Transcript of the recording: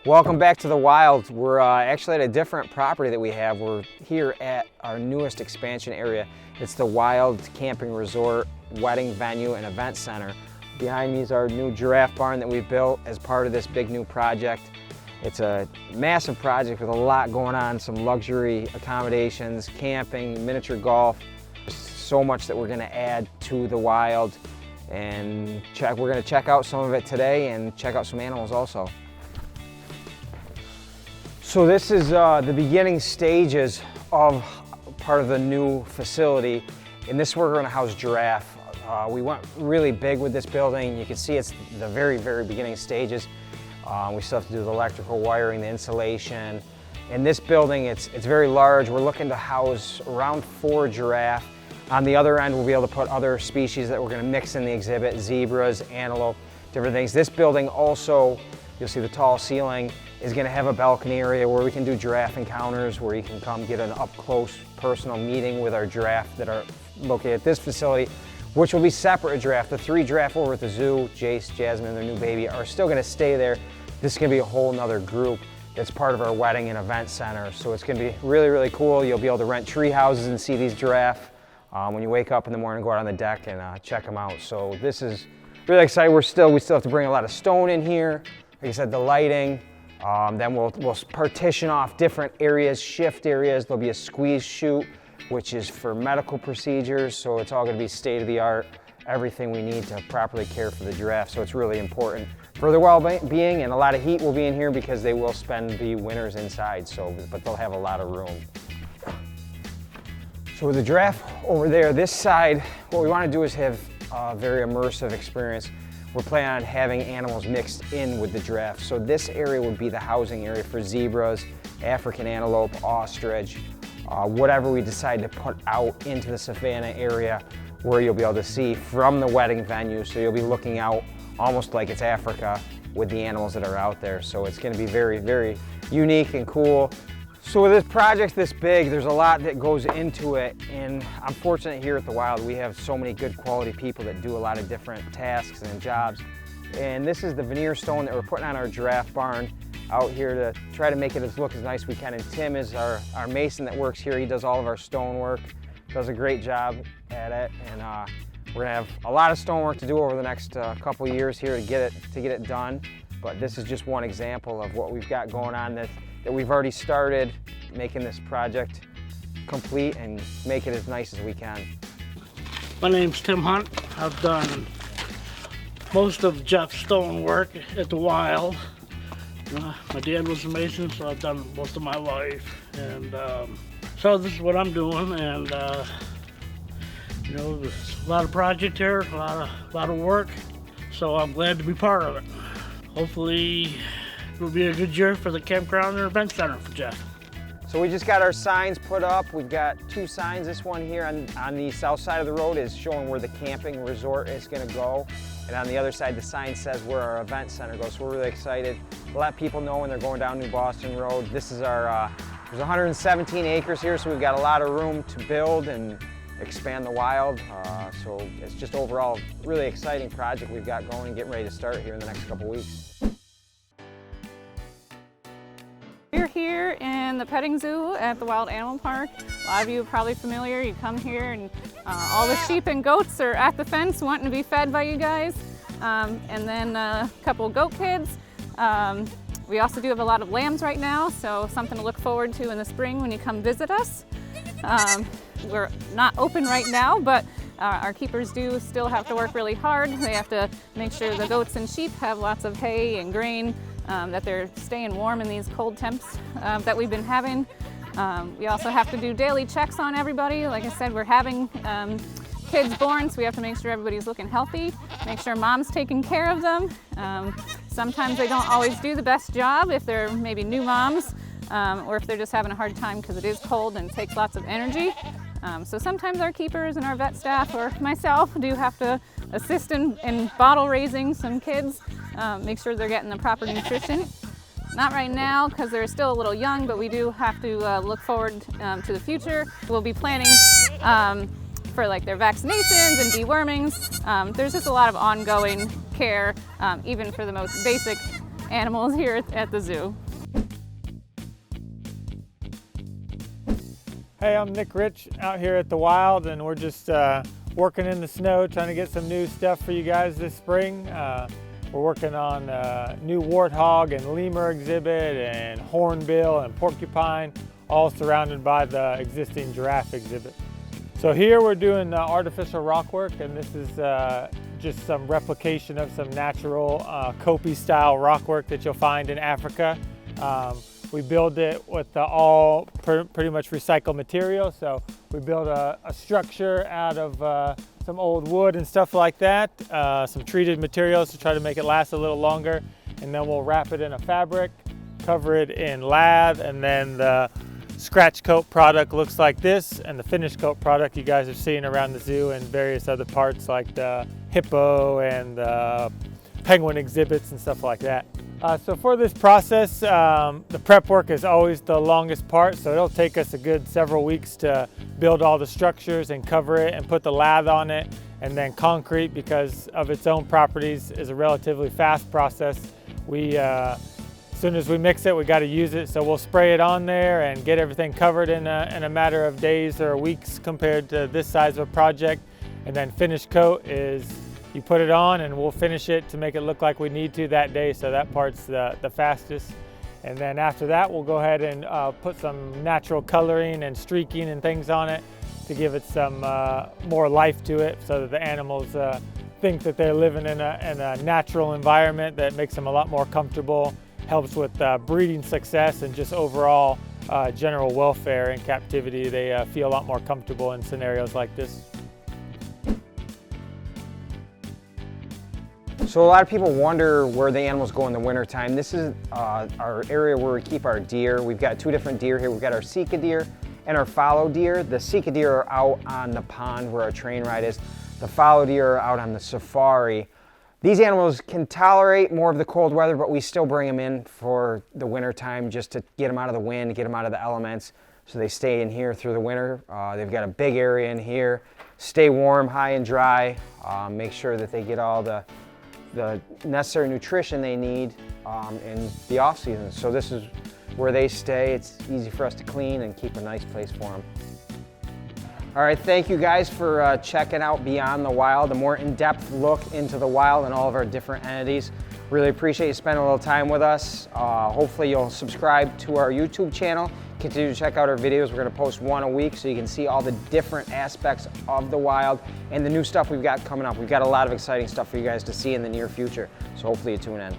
Welcome back to the Wild. We're actually at a different property that we have. We're here at our newest expansion area. It's the Wild Camping Resort, Wedding Venue and Event Center. Behind me is our new giraffe barn that we've built as part of this big new project. It's a massive project with a lot going on, some luxury accommodations, camping, miniature golf. There's so much that we're going to add to the Wild, and we're going to check out some of it today and check out some animals also. So this is the beginning stages of part of the new facility. In this we're going to house giraffe. We went really big with this building. You can see it's the very, very beginning stages. We still have to do the electrical wiring, the insulation. In this building, it's very large. We're looking to house around 4 giraffe. On the other end, we'll be able to put other species that we're going to mix in the exhibit, zebras, antelope, different things. This building also, you'll see the tall ceiling, is going to have a balcony area where we can do giraffe encounters, where you can come get an up-close personal meeting with our giraffe that are located at this facility, which will be separate giraffe. The 3 giraffe over at the zoo, Jace, Jasmine, and their new baby, are still going to stay there. This is going to be a whole nother group that's part of our wedding and event center. So it's going to be really, really cool. You'll be able to rent tree houses and see these giraffe when you wake up in the morning, go out on the deck and check them out. So this is really exciting. We still have to bring a lot of stone in here. Like I said, the lighting. Then we'll partition off different areas, shift areas. There'll be a squeeze chute, which is for medical procedures. So it's all going to be state-of-the-art, everything we need to properly care for the giraffe. So it's really important for their well-being, and a lot of heat will be in here because they will spend the winters inside. But they'll have a lot of room. So with the giraffe over there, this side, what we want to do is have a very immersive experience. We're planning on having animals mixed in with the giraffe. So this area would be the housing area for zebras, African antelope, ostrich, whatever we decide to put out into the savanna area where you'll be able to see from the wedding venue. So you'll be looking out almost like it's Africa with the animals that are out there. So it's going to be very, very unique and cool. So with this project this big, there's a lot that goes into it, and I'm fortunate here at the Wild we have so many good quality people that do a lot of different tasks and jobs. And this is the veneer stone that we're putting on our giraffe barn out here to try to make it look as nice as we can. And Tim is our mason that works here. He does all of our stone work, does a great job at it, and we're gonna have a lot of stone work to do over the next couple years here to get it done. But this is just one example of what we've got going on that we've already started making this project complete and make it as nice as we can. My name's Tim Hunt. I've done most of Jeff's stone work at the Wild. My dad was a mason, so I've done most of my life. And so this is what I'm doing. And you know, there's a lot of project here, a lot of work. So I'm glad to be part of it. Hopefully it'll be a good year for the campground and event center for Jeff. So we just got our signs put up. We've got 2 signs. This one here on the south side of the road is showing where the camping resort is going to go. And on the other side, the sign says where our event center goes. So we're really excited to let people know when they're going down New Boston Road. This is our, there's 117 acres here, so we've got a lot of room to build and expand the Wild. So it's just overall a really exciting project we've got going and getting ready to start here in the next couple weeks. We're here in the petting zoo at the Wild Animal Park. A lot of you are probably familiar. You come here and all the sheep and goats are at the fence wanting to be fed by you guys. And then a couple goat kids. We also do have a lot of lambs right now, so something to look forward to in the spring when you come visit us. We're not open right now, but our keepers do still have to work really hard. They have to make sure the goats and sheep have lots of hay and grain, that they're staying warm in these cold temps that we've been having. We also have to do daily checks on everybody. Like I said, we're having kids born, so we have to make sure everybody's looking healthy, make sure mom's taking care of them. Sometimes they don't always do the best job if they're maybe new moms, or if they're just having a hard time because it is cold and takes lots of energy. So sometimes our keepers and our vet staff or myself do have to assist in bottle raising some kids, make sure they're getting the proper nutrition. Not right now because they're still a little young, but we do have to look forward to the future. We'll be planning for like their vaccinations and dewormings. There's just a lot of ongoing care, even for the most basic animals here at the zoo. Hey, I'm Nick Rich out here at the Wild, and we're just working in the snow trying to get some new stuff for you guys this spring. We're working on new warthog and lemur exhibit and hornbill and porcupine, all surrounded by the existing giraffe exhibit. So here we're doing artificial rock work, and this is just some replication of some natural Kopi style rock work that you'll find in Africa. We build it with all pretty much recycled material. So we build a structure out of some old wood and stuff like that, some treated materials to try to make it last a little longer. And then we'll wrap it in a fabric, cover it in lath, and then the scratch coat product looks like this, and the finish coat product you guys are seeing around the zoo and various other parts like the hippo and the penguin exhibits and stuff like that. So for this process, the prep work is always the longest part, so it'll take us a good several weeks to build all the structures and cover it and put the lath on it. And then concrete, because of its own properties, is a relatively fast process. As soon as we mix it, we got to use it, so we'll spray it on there and get everything covered in a matter of days or weeks compared to this size of a project. And then finish coat is you put it on and we'll finish it to make it look like we need to that day, so that part's the fastest. And then after that, we'll go ahead and put some natural coloring and streaking and things on it to give it some more life to it, so that the animals think that they're living in a natural environment that makes them a lot more comfortable, helps with breeding success and just overall general welfare in captivity. They feel a lot more comfortable in scenarios like this. So a lot of people wonder where the animals go in the wintertime. This is our area where we keep our deer. We've got two different deer here. We've got our Sika deer and our fallow deer. The Sika deer are out on the pond where our train ride is. The fallow deer are out on the safari. These animals can tolerate more of the cold weather, but we still bring them in for the wintertime just to get them out of the wind, get them out of the elements, so they stay in here through the winter. They've got a big area in here. Stay warm, high and dry. Make sure that they get all the necessary nutrition they need in the off season. So this is where they stay. It's easy for us to clean and keep a nice place for them. All right, thank you guys for checking out Beyond the Wild, a more in-depth look into the wild and all of our different entities. Really appreciate you spending a little time with us. Hopefully you'll subscribe to our YouTube channel. Continue to check out our videos. We're gonna post one a week so you can see all the different aspects of the wild and the new stuff we've got coming up. We've got a lot of exciting stuff for you guys to see in the near future. So hopefully you tune in.